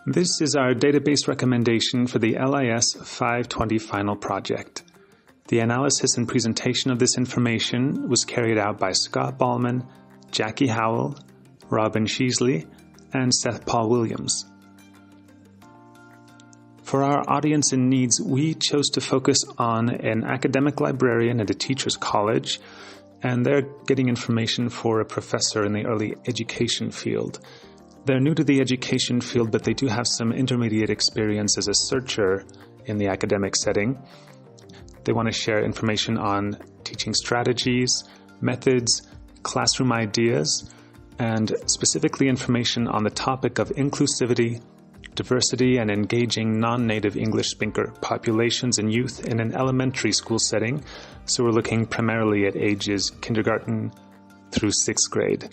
This is our database recommendation for the LIS 520 final project. The analysis and presentation of this information was carried out by Scott Ballman, Jackie Howell, Robin Sheasley, and Seth Paul Williams. For our audience and needs, we chose to focus on an academic librarian at a teacher's college, and they're getting information for a professor in the early education field. They're new to the education field, but they do have some intermediate experience as a searcher in the academic setting. They want to share information on teaching strategies, methods, classroom ideas, and specifically information on the topic of inclusivity, diversity, and engaging non-native English speaker populations and youth in an elementary school setting. So we're looking primarily at ages kindergarten through 6th grade.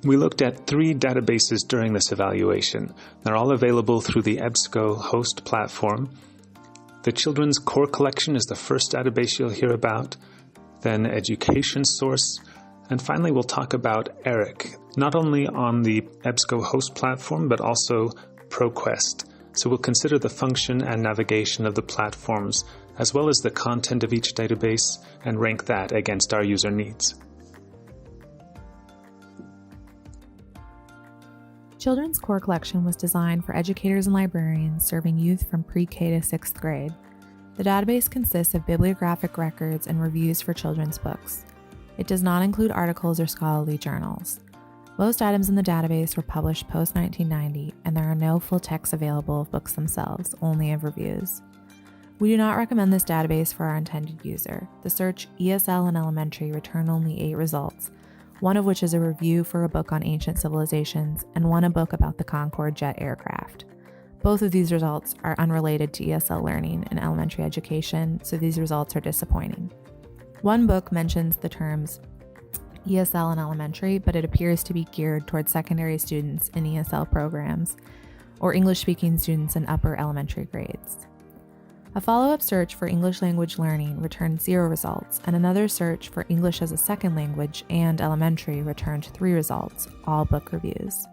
We looked at 3 databases during this evaluation. They're all available through the EBSCO host platform. The Children's Core Collection is the first database you'll hear about, then Education Source, and finally we'll talk about ERIC, not only on the EBSCO host platform, but also ProQuest. So we'll consider the function and navigation of the platforms, as well as the content of each database, and rank that against our user needs. Children's Core Collection was designed for educators and librarians serving youth from pre-K to 6th grade. The database consists of bibliographic records and reviews for children's books. It does not include articles or scholarly journals. Most items in the database were published post-1990, and there are no full texts available of books themselves, only of reviews. We do not recommend this database for our intended user. The search ESL and Elementary returned only 8 results, one of which is a review for a book on ancient civilizations, and one a book about the Concorde jet aircraft. Both of these results are unrelated to ESL learning and elementary education, so these results are disappointing. One book mentions the terms ESL and elementary, but it appears to be geared towards secondary students in ESL programs or English-speaking students in upper elementary grades. A follow-up search for English language learning returned 0 results, and another search for English as a second language and elementary returned 3 results, all book reviews.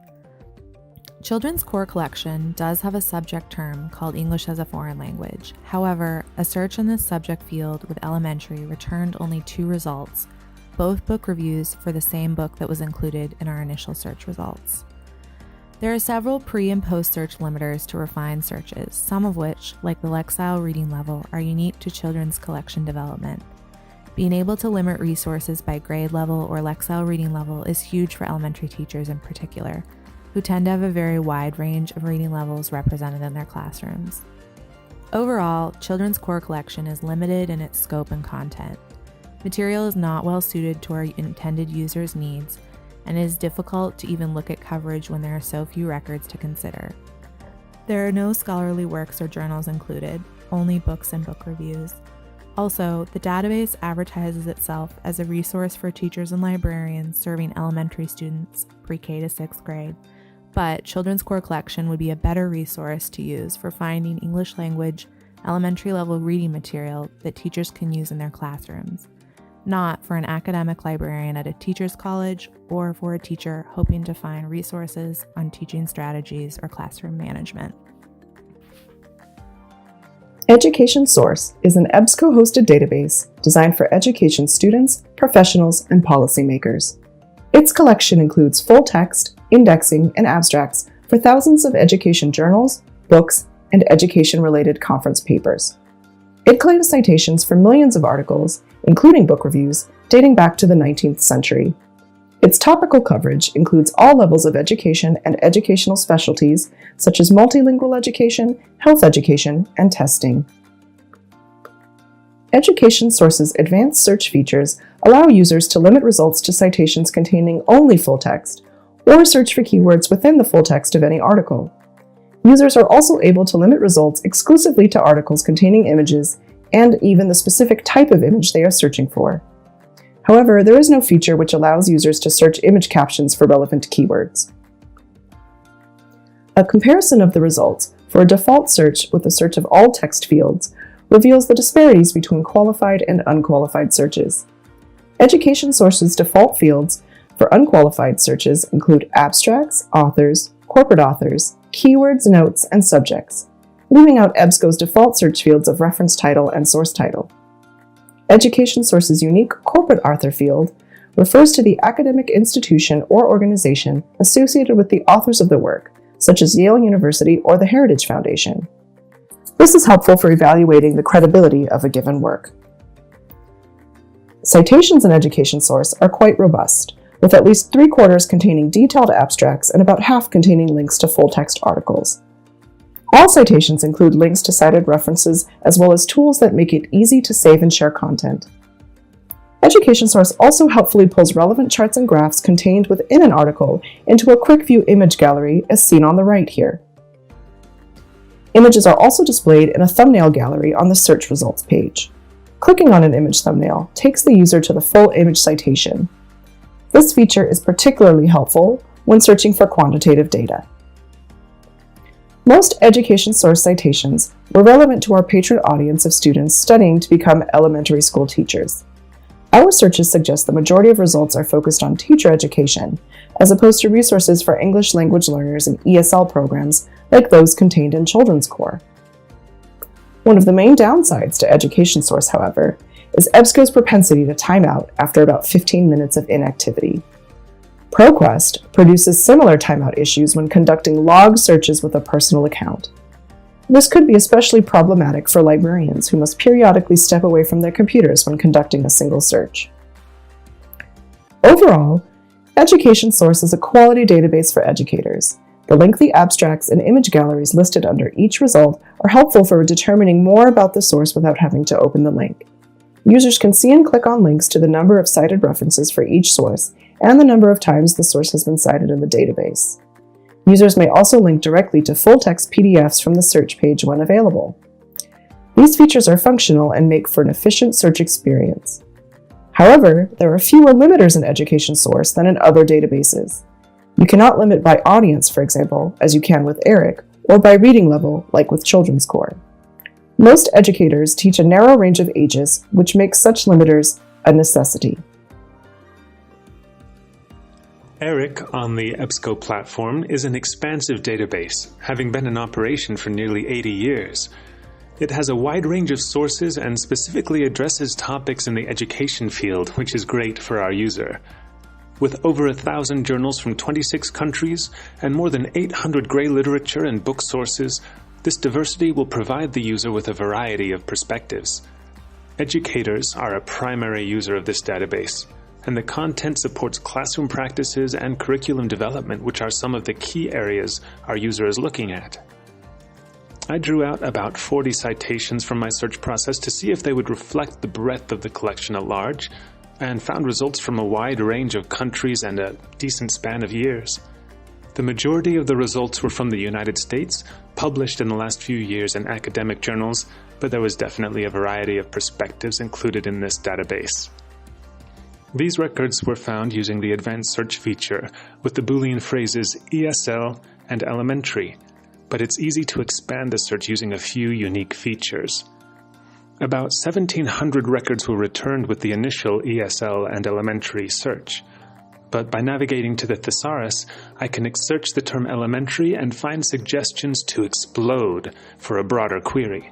Children's Core Collection does have a subject term called English as a foreign language. However, a search in this subject field with elementary returned only 2 results, both book reviews for the same book that was included in our initial search results. There are several pre- and post-search limiters to refine searches, some of which, like the Lexile reading level, are unique to children's collection development. Being able to limit resources by grade level or Lexile reading level is huge for elementary teachers in particular, who tend to have a very wide range of reading levels represented in their classrooms. Overall, Children's Core Collection is limited in its scope and content. Material is not well suited to our intended users' needs, and it is difficult to even look at coverage when there are so few records to consider. There are no scholarly works or journals included, only books and book reviews. Also, the database advertises itself as a resource for teachers and librarians serving elementary students pre-K to 6th grade, but Children's Core Collection would be a better resource to use for finding English language, elementary level reading material that teachers can use in their classrooms, not for an academic librarian at a teacher's college or for a teacher hoping to find resources on teaching strategies or classroom management. Education Source is an EBSCO-hosted database designed for education students, professionals, and policymakers. Its collection includes full text, indexing, and abstracts for thousands of education journals, books, and education-related conference papers. It claims citations for millions of articles, including book reviews, dating back to the 19th century. Its topical coverage includes all levels of education and educational specialties, such as multilingual education, health education, and testing. Education Source's advanced search features allow users to limit results to citations containing only full text, or search for keywords within the full text of any article. Users are also able to limit results exclusively to articles containing images and even the specific type of image they are searching for. However, there is no feature which allows users to search image captions for relevant keywords. A comparison of the results for a default search with a search of all text fields reveals the disparities between qualified and unqualified searches. Education Source's default fields for unqualified searches include abstracts, authors, corporate authors, keywords, notes, and subjects, leaving out EBSCO's default search fields of reference title and source title. Education Source's unique corporate author field refers to the academic institution or organization associated with the authors of the work, such as Yale University or the Heritage Foundation. This is helpful for evaluating the credibility of a given work. Citations in Education Source are quite robust, with at least 3/4 containing detailed abstracts and about half containing links to full-text articles. All citations include links to cited references as well as tools that make it easy to save and share content. Education Source also helpfully pulls relevant charts and graphs contained within an article into a quick view image gallery as seen on the right here. Images are also displayed in a thumbnail gallery on the search results page. Clicking on an image thumbnail takes the user to the full image citation. This feature is particularly helpful when searching for quantitative data. Most Education Source citations were relevant to our patron audience of students studying to become elementary school teachers. Our searches suggest the majority of results are focused on teacher education, as opposed to resources for English language learners and ESL programs like those contained in Children's Core. One of the main downsides to Education Source, however, is EBSCO's propensity to time out after about 15 minutes of inactivity. ProQuest produces similar timeout issues when conducting log searches with a personal account. This could be especially problematic for librarians who must periodically step away from their computers when conducting a single search. Overall, Education Source is a quality database for educators. The lengthy abstracts and image galleries listed under each result are helpful for determining more about the source without having to open the link. Users can see and click on links to the number of cited references for each source and the number of times the source has been cited in the database. Users may also link directly to full-text PDFs from the search page when available. These features are functional and make for an efficient search experience. However, there are fewer limiters in Education Source than in other databases. You cannot limit by audience, for example, as you can with ERIC, or by reading level, like with Children's Core. Most educators teach a narrow range of ages, which makes such limiters a necessity. ERIC on the EBSCO platform is an expansive database, having been in operation for nearly 80 years. It has a wide range of sources and specifically addresses topics in the education field, which is great for our user. With over 1,000 journals from 26 countries and more than 800 gray literature and book sources, this diversity will provide the user with a variety of perspectives. Educators are a primary user of this database, and the content supports classroom practices and curriculum development, which are some of the key areas our user is looking at. I drew out about 40 citations from my search process to see if they would reflect the breadth of the collection at large, and found results from a wide range of countries and a decent span of years. The majority of the results were from the United States, published in the last few years in academic journals, but there was definitely a variety of perspectives included in this database. These records were found using the advanced search feature with the Boolean phrases ESL and elementary, but it's easy to expand the search using a few unique features. About 1,700 records were returned with the initial ESL and elementary search, but by navigating to the thesaurus, I can search the term elementary and find suggestions to explode for a broader query.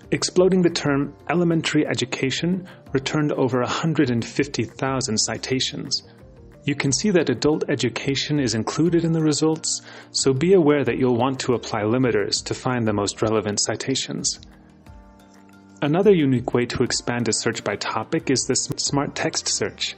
Exploding the term elementary education returned over 150,000 citations. You can see that adult education is included in the results, so be aware that you'll want to apply limiters to find the most relevant citations. Another unique way to expand a search by topic is the smart text search.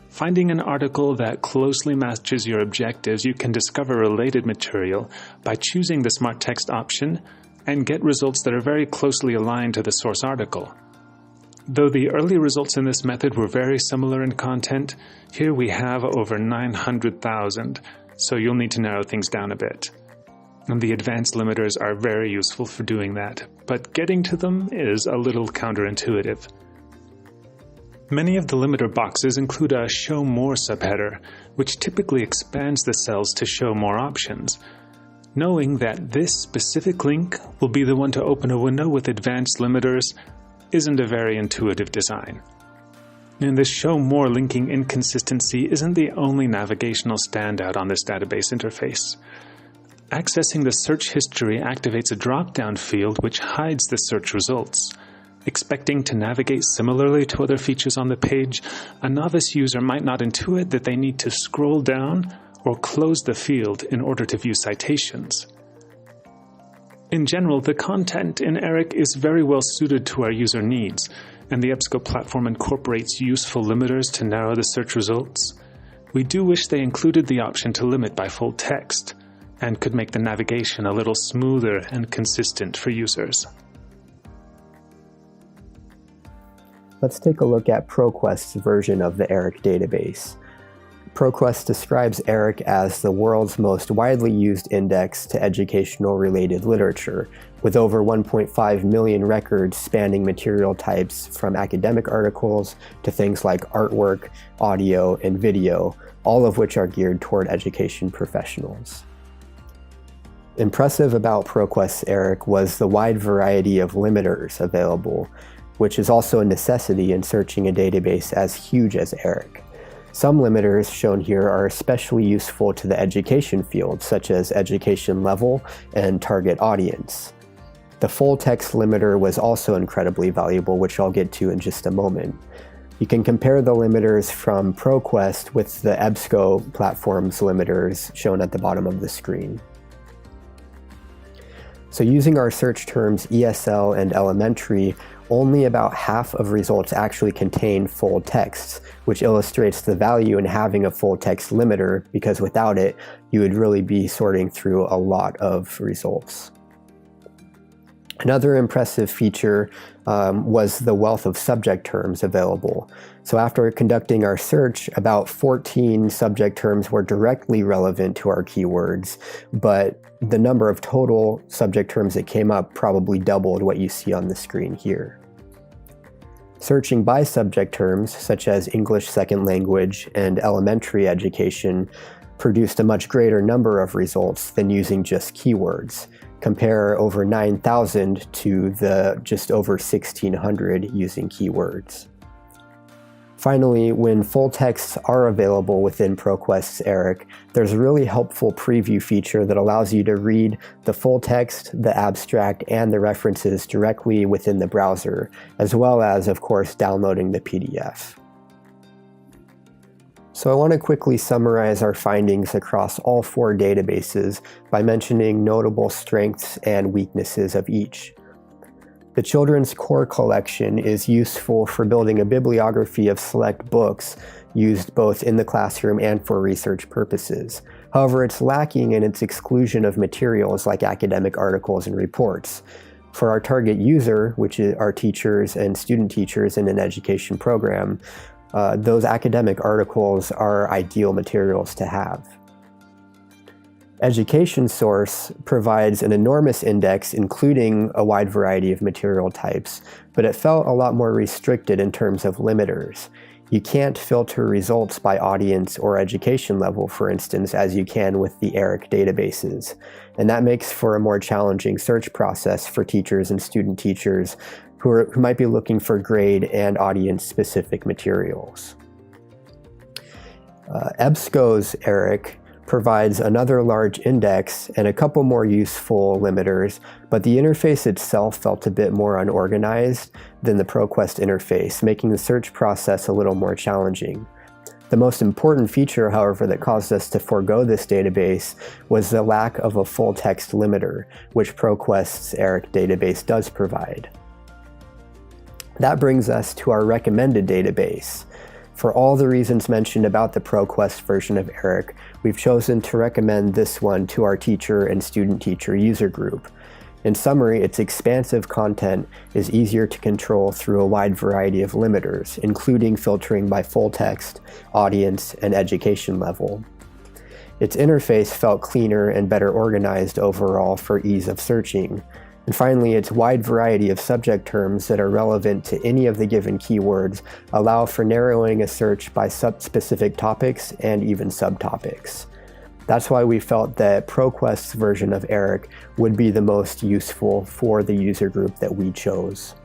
Finding an article that closely matches your objectives, you can discover related material by choosing the smart text option and get results that are very closely aligned to the source article. Though the early results in this method were very similar in content, here we have over 900,000, so you'll need to narrow things down a bit. And the advanced limiters are very useful for doing that, but getting to them is a little counterintuitive. Many of the limiter boxes include a Show More subheader, which typically expands the cells to show more options. Knowing that this specific link will be the one to open a window with advanced limiters isn't a very intuitive design. And this Show More linking inconsistency isn't the only navigational standout on this database interface. Accessing the search history activates a drop-down field which hides the search results. Expecting to navigate similarly to other features on the page, a novice user might not intuit that they need to scroll down or close the field in order to view citations. In general, the content in ERIC is very well suited to our user needs, and the EBSCO platform incorporates useful limiters to narrow the search results. We do wish they included the option to limit by full text, and could make the navigation a little smoother and consistent for users. Let's take a look at ProQuest's version of the ERIC database. ProQuest describes ERIC as the world's most widely used index to educational-related literature, with over 1.5 million records spanning material types from academic articles to things like artwork, audio, and video, all of which are geared toward education professionals. Impressive about ProQuest's ERIC was the wide variety of limiters available, which is also a necessity in searching a database as huge as ERIC. Some limiters shown here are especially useful to the education field, such as education level and target audience. The full text limiter was also incredibly valuable, which I'll get to in just a moment. You can compare the limiters from ProQuest with the EBSCO platform's limiters shown at the bottom of the screen. So using our search terms ESL and elementary, only about half of results actually contain full texts, which illustrates the value in having a full text limiter, because without it, you would really be sorting through a lot of results. Another impressive feature was the wealth of subject terms available. So after conducting our search, about 14 subject terms were directly relevant to our keywords, but the number of total subject terms that came up probably doubled what you see on the screen here. Searching by subject terms, such as English second language and elementary education, produced a much greater number of results than using just keywords. Compare over 9,000 to the just over 1,600 using keywords. Finally, when full texts are available within ProQuest's ERIC, there's a really helpful preview feature that allows you to read the full text, the abstract, and the references directly within the browser, as well as, of course, downloading the PDF. So I want to quickly summarize our findings across all 4 databases by mentioning notable strengths and weaknesses of each. The Children's Core Collection is useful for building a bibliography of select books used both in the classroom and for research purposes. However, it's lacking in its exclusion of materials like academic articles and reports. For our target user, which is our teachers and student teachers in an education program, those academic articles are ideal materials to have. Education Source provides an enormous index including a wide variety of material types, but it felt a lot more restricted in terms of limiters. You can't filter results by audience or education level, for instance, as you can with the ERIC databases. And that makes for a more challenging search process for teachers and student teachers who might be looking for grade and audience-specific materials. EBSCO's ERIC provides another large index and a couple more useful limiters, but the interface itself felt a bit more unorganized than the ProQuest interface, making the search process a little more challenging. The most important feature, however, that caused us to forego this database was the lack of a full text limiter, which ProQuest's ERIC database does provide. That brings us to our recommended database. For all the reasons mentioned about the ProQuest version of ERIC, we've chosen to recommend this one to our teacher and student teacher user group. In summary, its expansive content is easier to control through a wide variety of limiters, including filtering by full text, audience, and education level. Its interface felt cleaner and better organized overall for ease of searching. And finally, its wide variety of subject terms that are relevant to any of the given keywords allow for narrowing a search by specific topics and even subtopics. That's why we felt that ProQuest's version of ERIC would be the most useful for the user group that we chose.